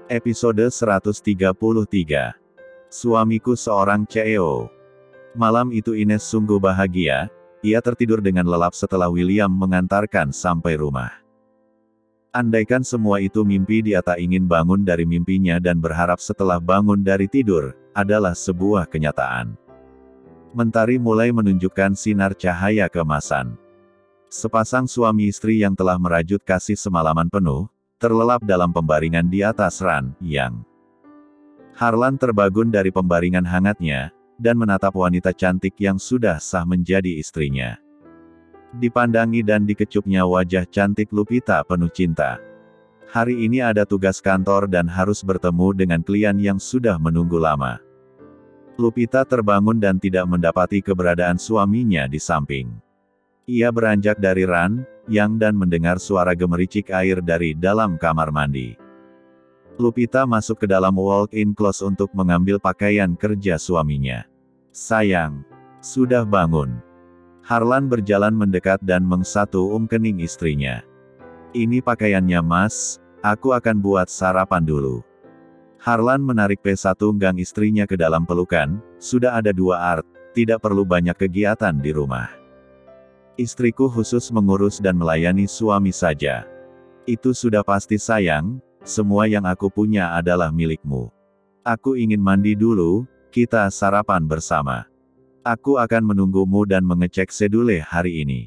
Episode 133. Suamiku seorang CEO. Malam itu Ines sungguh bahagia, ia tertidur dengan lelap setelah William mengantarkan sampai rumah. Andaikan semua itu mimpi, dia tak ingin bangun dari mimpinya dan berharap setelah bangun dari tidur, adalah sebuah kenyataan. Mentari mulai menunjukkan sinar cahaya keemasan. Sepasang suami istri yang telah merajut kasih semalaman penuh, terlelap dalam pembaringan di atas ranjang. Harlan terbangun dari pembaringan hangatnya, dan menatap wanita cantik yang sudah sah menjadi istrinya. Dipandangi dan dikecupnya wajah cantik Lupita penuh cinta. Hari ini ada tugas kantor dan harus bertemu dengan klien yang sudah menunggu lama. Lupita terbangun dan tidak mendapati keberadaan suaminya di samping. Ia beranjak dari ranjang dan mendengar suara gemericik air dari dalam kamar mandi. Lupita masuk ke dalam walk-in closet untuk mengambil pakaian kerja suaminya. "Sayang, sudah bangun." Harlan berjalan mendekat dan mengsatum kening istrinya. "Ini pakaiannya Mas, aku akan buat sarapan dulu." Harlan menarik pesatunggang istrinya ke dalam pelukan, "Sudah ada 2 art, tidak perlu banyak kegiatan di rumah. Istriku khusus mengurus dan melayani suami saja." "Itu sudah pasti sayang, semua yang aku punya adalah milikmu. Aku ingin mandi dulu, kita sarapan bersama. Aku akan menunggumu dan mengecek sedule hari ini."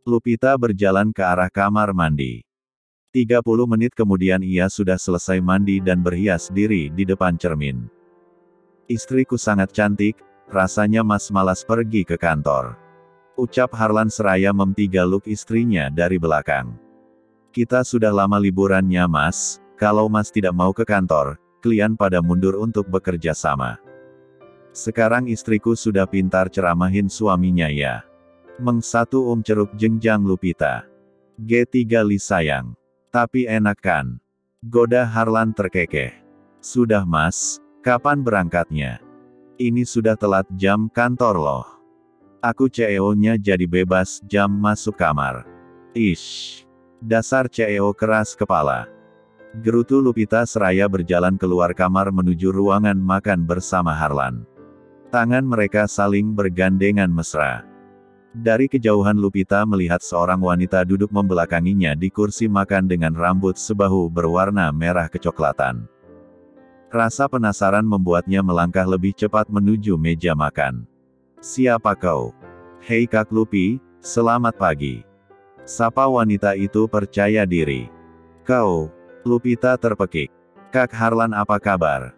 Lupita berjalan ke arah kamar mandi. 30 menit kemudian ia sudah selesai mandi dan berhias diri di depan cermin. "Istriku sangat cantik, rasanya Mas malas pergi ke kantor," ucap Harlan seraya memtigaluk istrinya dari belakang. "Kita sudah lama liburannya Mas, kalau Mas tidak mau ke kantor, klien pada mundur untuk bekerja sama. Sekarang istriku sudah pintar ceramahin suaminya ya." Mengsatum ceruk jenjang Lupita. "G3 li sayang. Tapi enak kan?" goda Harlan terkekeh. "Sudah Mas, kapan berangkatnya? Ini sudah telat jam kantor loh. Aku CEO-nya jadi bebas jam masuk kamar." "Ish, dasar CEO keras kepala," gerutu Lupita seraya berjalan keluar kamar menuju ruangan makan bersama Harlan. Tangan mereka saling bergandengan mesra. Dari kejauhan Lupita melihat seorang wanita duduk membelakanginya di kursi makan dengan rambut sebahu berwarna merah kecoklatan. Rasa penasaran membuatnya melangkah lebih cepat menuju meja makan. "Siapa kau?" "Hei Kak Lupi, selamat pagi," sapa wanita itu percaya diri. "Kau?" Lupita terpekik. "Kak Harlan, apa kabar?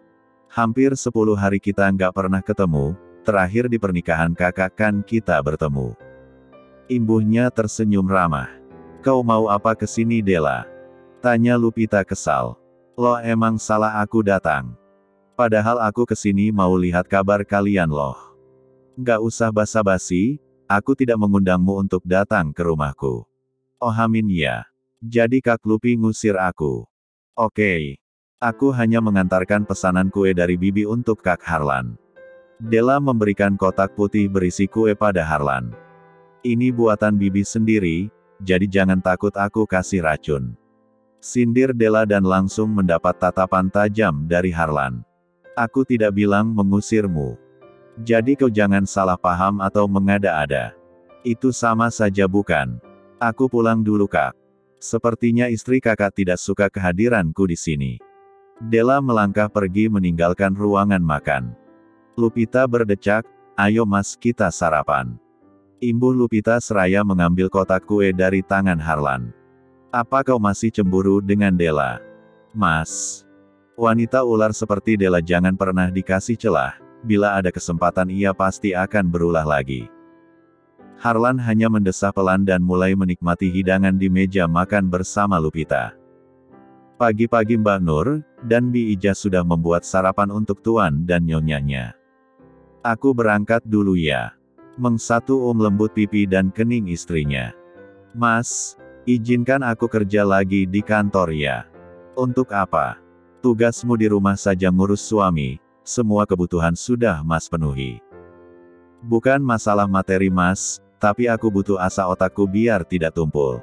Hampir 10 hari kita nggak pernah ketemu, terakhir di pernikahan kakak kan kita bertemu." Imbuhnya tersenyum ramah. "Kau mau apa kesini Della?" tanya Lupita kesal. "Loh, emang salah aku datang? Padahal aku kesini mau lihat kabar kalian loh." "Nggak usah basa-basi, aku tidak mengundangmu untuk datang ke rumahku." "Oh amin ya. Jadi Kak Lupi ngusir aku?" "Oke. Aku hanya mengantarkan pesanan kue dari Bibi untuk Kak Harlan." Della memberikan kotak putih berisi kue pada Harlan. "Ini buatan Bibi sendiri, jadi jangan takut aku kasih racun," sindir Della dan langsung mendapat tatapan tajam dari Harlan. "Aku tidak bilang mengusirmu. Jadi kau jangan salah paham atau mengada-ada. Itu sama saja bukan? Aku pulang dulu Kak. Sepertinya istri kakak tidak suka kehadiranku di sini." Della melangkah pergi meninggalkan ruangan makan. Lupita berdecak, "Ayo Mas, kita sarapan." Imbuh Lupita seraya mengambil kotak kue dari tangan Harlan. "Apa kau masih cemburu dengan Della?" "Mas, wanita ular seperti Della jangan pernah dikasih celah, bila ada kesempatan ia pasti akan berulah lagi." Harlan hanya mendesah pelan dan mulai menikmati hidangan di meja makan bersama Lupita. Pagi-pagi Mbak Nur dan Bi Ijah sudah membuat sarapan untuk Tuan dan Nyonyanya. "Aku berangkat dulu ya," mengsatum lembut pipi dan kening istrinya. "Mas, izinkan aku kerja lagi di kantor ya." "Untuk apa? Tugasmu di rumah saja ngurus suami, semua kebutuhan sudah Mas penuhi." "Bukan masalah materi Mas, tapi aku butuh asa otakku biar tidak tumpul.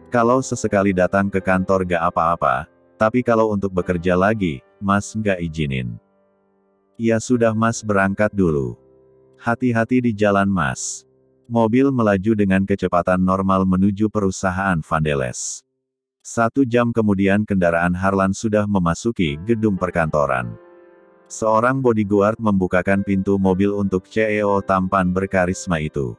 Kalau sesekali datang ke kantor gak apa-apa, Tapi kalau untuk bekerja lagi, Mas nggak izinin. Ya sudah Mas berangkat dulu. Hati-hati di jalan Mas. Mobil melaju dengan kecepatan normal menuju perusahaan Vandeles. 1 jam kemudian kendaraan Harlan sudah memasuki gedung perkantoran. Seorang bodyguard membukakan pintu mobil untuk CEO tampan berkarisma itu.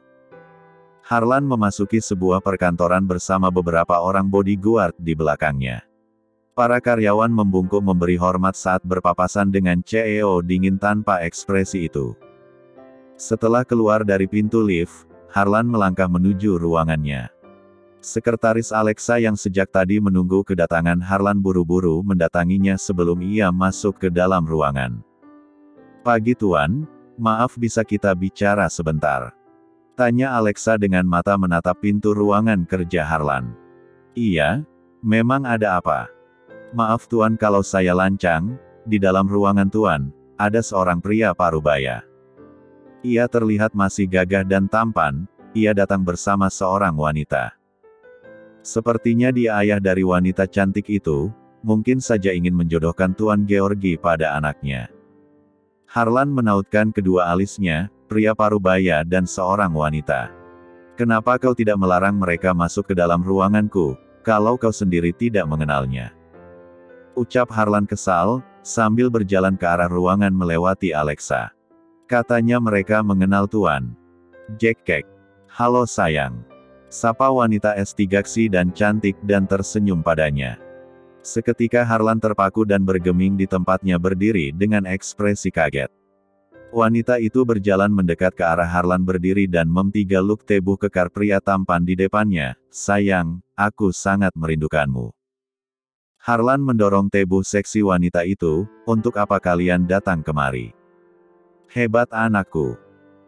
Harlan memasuki sebuah perkantoran bersama beberapa orang bodyguard di belakangnya. Para karyawan membungkuk memberi hormat saat berpapasan dengan CEO dingin tanpa ekspresi itu. Setelah keluar dari pintu lift, Harlan melangkah menuju ruangannya. Sekretaris Alexa yang sejak tadi menunggu kedatangan Harlan buru-buru mendatanginya sebelum ia masuk ke dalam ruangan. "Pagi Tuan, maaf bisa kita bicara sebentar?" tanya Alexa dengan mata menatap pintu ruangan kerja Harlan. "Iya, memang ada apa?" "Maaf Tuan kalau saya lancang, di dalam ruangan Tuan, ada seorang pria parubaya. Ia terlihat masih gagah dan tampan, ia datang bersama seorang wanita. Sepertinya dia ayah dari wanita cantik itu, mungkin saja ingin menjodohkan Tuan Georgi pada anaknya." Harlan menautkan kedua alisnya, pria parubaya dan seorang wanita. "Kenapa kau tidak melarang mereka masuk ke dalam ruanganku, kalau kau sendiri tidak mengenalnya?" ucap Harlan kesal, sambil berjalan ke arah ruangan melewati Alexa. "Katanya mereka mengenal Tuan Jack Kek." "Halo sayang." sapa wanita S3 dan cantik dan tersenyum padanya. Seketika Harlan terpaku dan bergeming di tempatnya berdiri dengan ekspresi kaget. Wanita itu berjalan mendekat ke arah Harlan berdiri dan menggeluk tubuh kekar pria tampan di depannya. "Sayang, aku sangat merindukanmu." Harlan mendorong tubuh seksi wanita itu, "Untuk apa kalian datang kemari?" "Hebat anakku.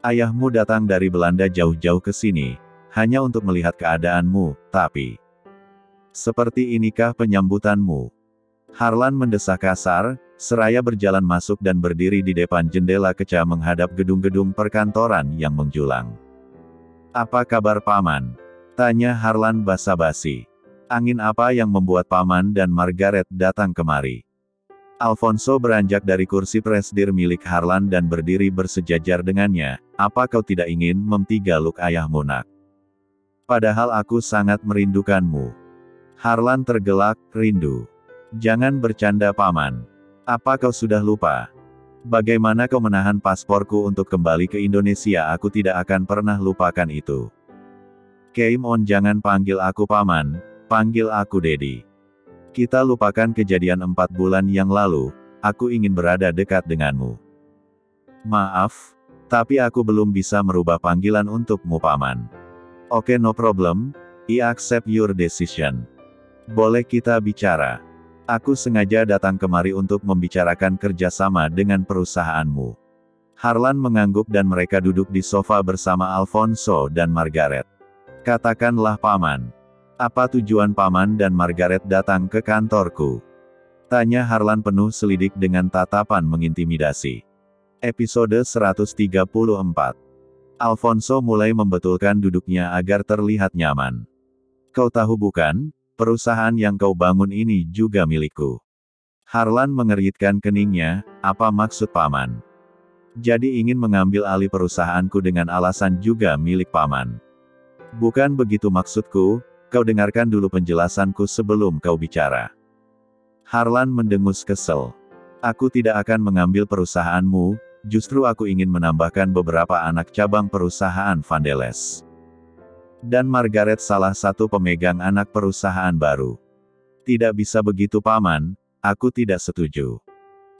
Ayahmu datang dari Belanda jauh-jauh ke sini, hanya untuk melihat keadaanmu, tapi... Seperti inikah penyambutanmu?" Harlan mendesah kasar, seraya berjalan masuk dan berdiri di depan jendela kaca menghadap gedung-gedung perkantoran yang menjulang. "Apa kabar Paman?" tanya Harlan basa-basi. "Angin apa yang membuat Paman dan Margaret datang kemari?" Alfonso beranjak dari kursi presidir milik Harlan dan berdiri bersejajar dengannya. "Apa kau tidak ingin menggeluk ayahmu nak? Padahal aku sangat merindukanmu." Harlan tergelak, "Rindu? Jangan bercanda Paman. Apa kau sudah lupa? Bagaimana kau menahan pasporku untuk kembali ke Indonesia? Aku tidak akan pernah lupakan itu." "Game on, jangan panggil aku Paman, panggil aku Dedi. Kita lupakan kejadian 4 bulan yang lalu, aku ingin berada dekat denganmu." "Maaf, tapi aku belum bisa merubah panggilan untukmu Paman." "Oke no problem, I accept your decision. Boleh kita bicara? Aku sengaja datang kemari untuk membicarakan kerjasama dengan perusahaanmu." Harlan mengangguk dan mereka duduk di sofa bersama Alfonso dan Margaret. "Katakanlah Paman. Apa tujuan Paman dan Margaret datang ke kantorku?" tanya Harlan penuh selidik dengan tatapan mengintimidasi. Episode 134. Alfonso mulai membetulkan duduknya agar terlihat nyaman. "Kau tahu bukan? Perusahaan yang kau bangun ini juga milikku." Harlan mengeritkan keningnya. "Apa maksud Paman? Jadi ingin mengambil alih perusahaanku dengan alasan juga milik Paman?" "Bukan begitu maksudku, kau dengarkan dulu penjelasanku sebelum kau bicara." Harlan mendengus kesel. "Aku tidak akan mengambil perusahaanmu, justru aku ingin menambahkan beberapa anak cabang perusahaan Vandeles. Dan Margaret salah satu pemegang anak perusahaan baru." "Tidak bisa begitu Paman, aku tidak setuju.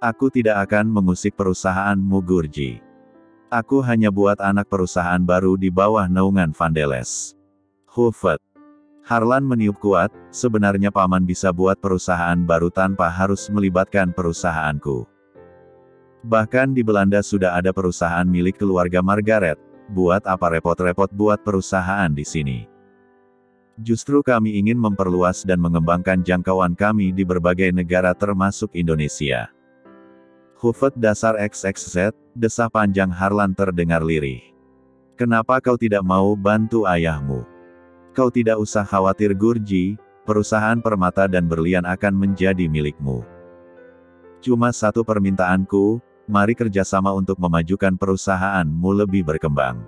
Aku tidak akan mengusik perusahaanmu Gurji. Aku hanya buat anak perusahaan baru di bawah naungan Vandeles." "Hufet." Harlan meniup kuat, "Sebenarnya Paman bisa buat perusahaan baru tanpa harus melibatkan perusahaanku. Bahkan di Belanda sudah ada perusahaan milik keluarga Margaret. Buat apa repot-repot buat perusahaan di sini? Justru kami ingin memperluas dan mengembangkan jangkauan kami di berbagai negara termasuk Indonesia." "Hufet dasar XXZ," desah panjang Harlan terdengar lirih. "Kenapa kau tidak mau bantu ayahmu? Kau tidak usah khawatir Gurji, Perusahaan permata dan berlian akan menjadi milikmu. Cuma satu permintaanku, mari kerjasama untuk memajukan perusahaanmu lebih berkembang.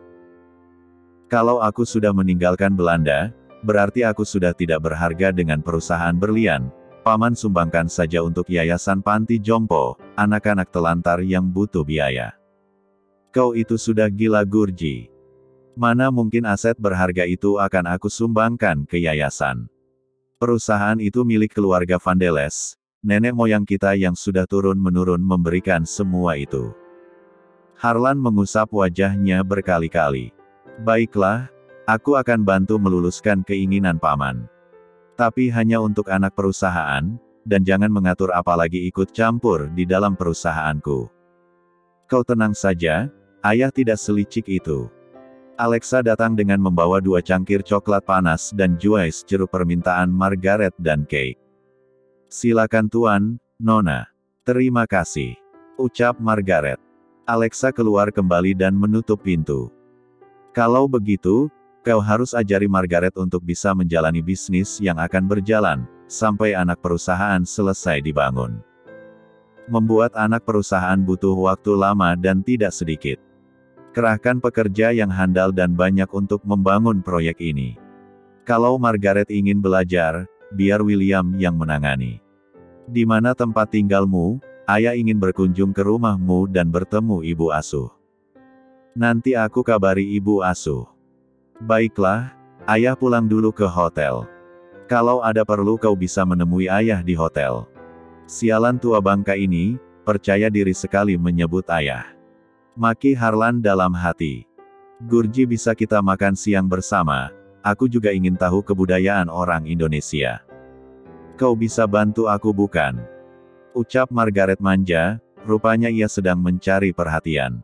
Kalau aku sudah meninggalkan Belanda, berarti aku sudah tidak berharga dengan perusahaan berlian. Paman sumbangkan saja untuk yayasan panti jompo, anak-anak telantar yang butuh biaya. Kau itu sudah gila, Gurji. Mana mungkin aset berharga itu akan aku sumbangkan ke yayasan. Perusahaan itu milik keluarga Vandeles, nenek moyang kita yang sudah turun-menurun memberikan semua itu. Harlan mengusap wajahnya berkali-kali. Baiklah, aku akan bantu meluluskan keinginan paman. Tapi hanya untuk anak perusahaan, dan jangan mengatur apalagi ikut campur di dalam perusahaanku. Kau tenang saja, ayah tidak selicik itu. Alexa datang dengan membawa 2 cangkir coklat panas dan juice jeruk permintaan Margaret dan Kate. Silakan Tuan, Nona. Terima kasih, ucap Margaret. Alexa keluar kembali dan menutup pintu. Kalau begitu, kau harus ajari Margaret untuk bisa menjalani bisnis yang akan berjalan, sampai anak perusahaan selesai dibangun. Membuat anak perusahaan butuh waktu lama dan tidak sedikit. Kerahkan pekerja yang handal dan banyak untuk membangun proyek ini. Kalau Margaret ingin belajar, biar William yang menangani. Di mana tempat tinggalmu? Ayah ingin berkunjung ke rumahmu dan bertemu ibu asuh. Nanti aku kabari ibu asuh. Baiklah, ayah pulang dulu ke hotel. Kalau ada perlu kau bisa menemui ayah di hotel. Sialan tua bangka ini, percaya diri sekali menyebut ayah. Maki Harlan dalam hati. Gurji, bisa kita makan siang bersama, aku juga ingin tahu kebudayaan orang Indonesia. Kau bisa bantu aku bukan? Ucap Margaret manja, rupanya ia sedang mencari perhatian.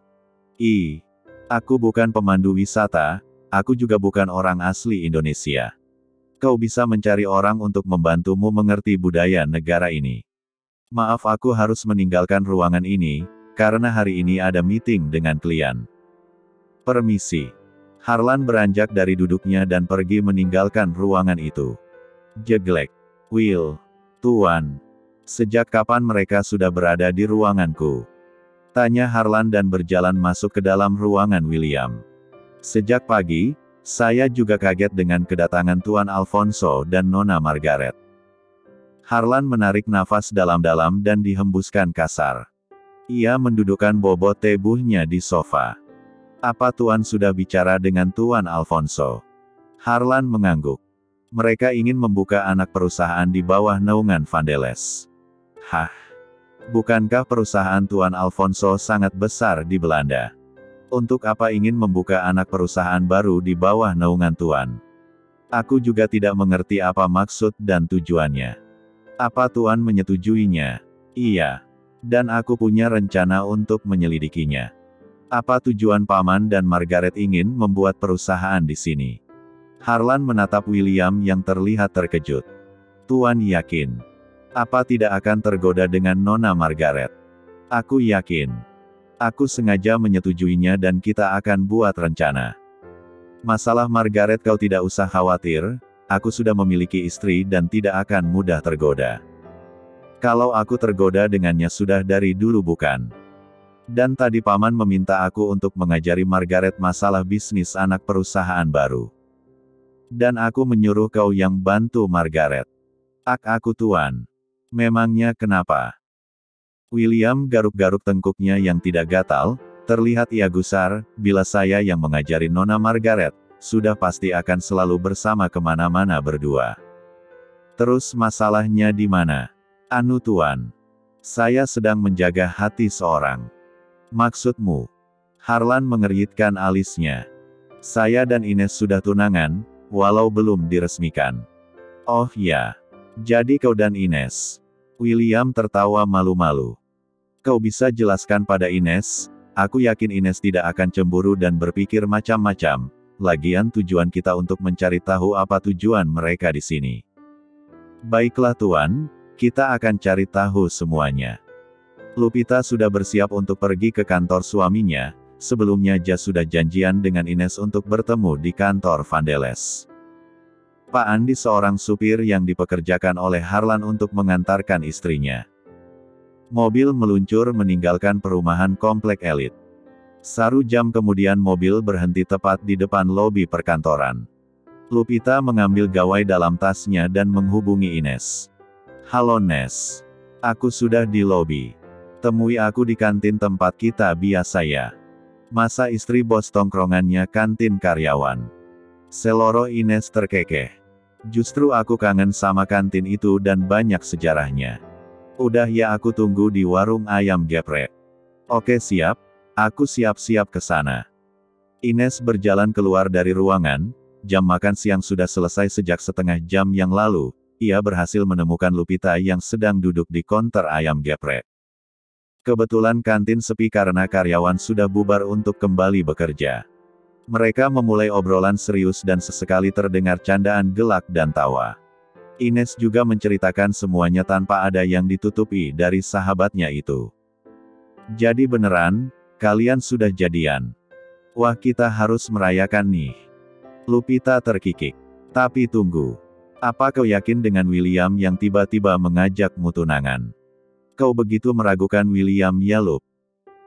Aku bukan pemandu wisata, aku juga bukan orang asli Indonesia. Kau bisa mencari orang untuk membantumu mengerti budaya negara ini. Maaf, aku harus meninggalkan ruangan ini, karena hari ini ada meeting dengan klien. Permisi. Harlan beranjak dari duduknya dan pergi meninggalkan ruangan itu. Jeglek. Will. Tuan. Sejak kapan mereka sudah berada di ruanganku? Tanya Harlan dan berjalan masuk ke dalam ruangan William. Sejak pagi, saya juga kaget dengan kedatangan Tuan Alfonso dan Nona Margaret. Harlan menarik nafas dalam-dalam dan dihembuskan kasar. Ia mendudukkan bobot tebuhnya di sofa. Apa Tuan sudah bicara dengan Tuan Alfonso? Harlan mengangguk. Mereka ingin membuka anak perusahaan di bawah naungan Vandeles. Hah? Bukankah perusahaan Tuan Alfonso sangat besar di Belanda? Untuk apa ingin membuka anak perusahaan baru di bawah naungan Tuan? Aku juga tidak mengerti apa maksud dan tujuannya. Apa Tuan menyetujuinya? Iya. Dan aku punya rencana untuk menyelidikinya. Apa tujuan Paman dan Margaret ingin membuat perusahaan di sini? Harlan menatap William yang terlihat terkejut. Tuan yakin? Apa tidak akan tergoda dengan Nona Margaret? Aku yakin. Aku sengaja menyetujuinya dan kita akan buat rencana. Masalah Margaret kau tidak usah khawatir, aku sudah memiliki istri dan tidak akan mudah tergoda. Kalau aku tergoda dengannya sudah dari dulu bukan? Dan tadi Paman meminta aku untuk mengajari Margaret masalah bisnis anak perusahaan baru. Dan aku menyuruh kau yang bantu Margaret. Aku Tuan. Memangnya kenapa? William garuk-garuk tengkuknya yang tidak gatal, terlihat ia gusar, bila saya yang mengajari Nona Margaret, sudah pasti akan selalu bersama kemana-mana berdua. Terus masalahnya di mana? Anu Tuan. Saya sedang menjaga hati seorang. Maksudmu? Harlan mengernyitkan alisnya. Saya dan Ines sudah tunangan, walau belum diresmikan. Oh ya. Jadi kau dan Ines. William tertawa malu-malu. Kau bisa jelaskan pada Ines, aku yakin Ines tidak akan cemburu dan berpikir macam-macam. Lagian tujuan kita untuk mencari tahu apa tujuan mereka di sini. Baiklah Tuan. Kita akan cari tahu semuanya. Lupita sudah bersiap untuk pergi ke kantor suaminya, sebelumnya Jas sudah janjian dengan Ines untuk bertemu di kantor Vandeles. Pak Andi seorang supir yang dipekerjakan oleh Harlan untuk mengantarkan istrinya. Mobil meluncur meninggalkan perumahan komplek elit. Satu jam kemudian mobil berhenti tepat di depan lobi perkantoran. Lupita mengambil gawai dalam tasnya dan menghubungi Ines. "Halo Nes. Aku sudah di lobi. Temui aku di kantin tempat kita biasa ya." Masa istri bos tongkrongannya kantin karyawan. Seloro Ines terkekeh. "Justru aku kangen sama kantin itu dan banyak sejarahnya. Udah ya aku tunggu di warung ayam geprek." "Oke siap, aku siap-siap ke sana." Ines berjalan keluar dari ruangan, jam makan siang sudah selesai sejak setengah jam yang lalu, ia berhasil menemukan Lupita yang sedang duduk di konter ayam geprek. Kebetulan kantin sepi karena karyawan sudah bubar untuk kembali bekerja. Mereka memulai obrolan serius dan sesekali terdengar candaan gelak dan tawa. Ines juga menceritakan semuanya tanpa ada yang ditutupi dari sahabatnya itu. "Jadi beneran, kalian sudah jadian? Wah kita harus merayakan nih." Lupita terkikik. "Tapi tunggu. Apa kau yakin dengan William yang tiba-tiba mengajakmu tunangan? Kau begitu meragukan William ya Lup?"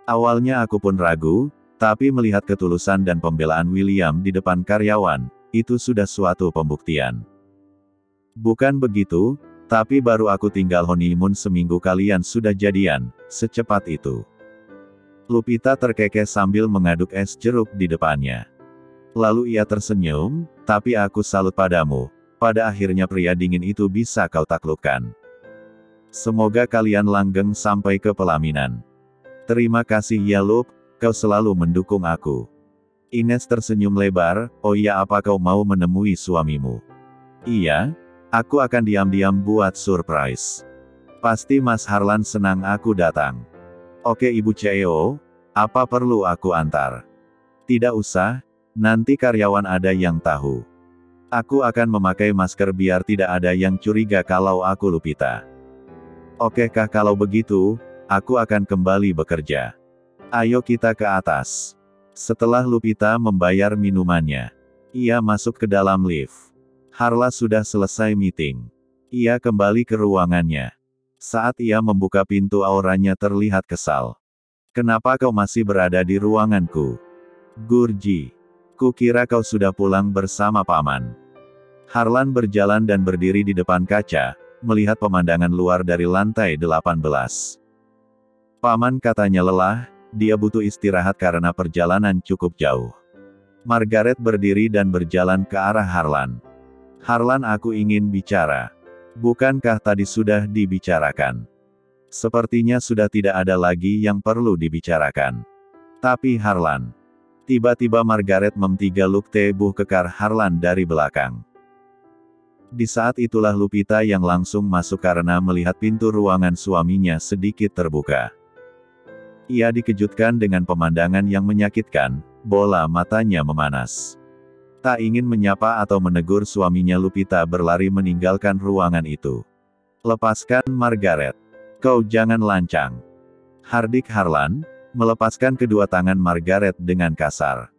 "Awalnya aku pun ragu, tapi melihat ketulusan dan pembelaan William di depan karyawan, itu sudah suatu pembuktian. Bukan begitu, tapi baru aku tinggal honeymoon seminggu kalian sudah jadian, secepat itu." Lupita terkekeh sambil mengaduk es jeruk di depannya. Lalu ia tersenyum, "Tapi aku salut padamu, pada akhirnya pria dingin itu bisa kau taklukkan. Semoga kalian langgeng sampai ke pelaminan." "Terima kasih ya Lup, kau selalu mendukung aku." Ines tersenyum lebar, "Oh iya apa kau mau menemui suamimu?" "Iya. Aku akan diam-diam buat surprise. Pasti Mas Harlan senang aku datang." "Oke Ibu CEO, apa perlu aku antar?" "Tidak usah, nanti karyawan ada yang tahu. Aku akan memakai masker biar tidak ada yang curiga kalau aku Lupita." "Oke kah kalau begitu, aku akan kembali bekerja. Ayo kita ke atas." Setelah Lupita membayar minumannya, ia masuk ke dalam lift. Harla sudah selesai meeting. Ia kembali ke ruangannya. Saat ia membuka pintu auranya terlihat kesal. "Kenapa kau masih berada di ruanganku? Gurji. Kukira kau sudah pulang bersama paman." Harlan berjalan dan berdiri di depan kaca, melihat pemandangan luar dari lantai 18. "Paman katanya lelah, dia butuh istirahat karena perjalanan cukup jauh." Margaret berdiri dan berjalan ke arah Harlan. "Harlan aku ingin bicara." "Bukankah tadi sudah dibicarakan? Sepertinya sudah tidak ada lagi yang perlu dibicarakan." "Tapi Harlan." Tiba-tiba Margaret mem-3 luk tebuh kekar Harlan dari belakang. Di saat itulah Lupita yang langsung masuk karena melihat pintu ruangan suaminya sedikit terbuka. Ia dikejutkan dengan pemandangan yang menyakitkan, bola matanya memanas. Tak ingin menyapa atau menegur suaminya Lupita berlari meninggalkan ruangan itu. "Lepaskan Margaret. Kau jangan lancang." Hardik Harlan melepaskan kedua tangan Margaret dengan kasar.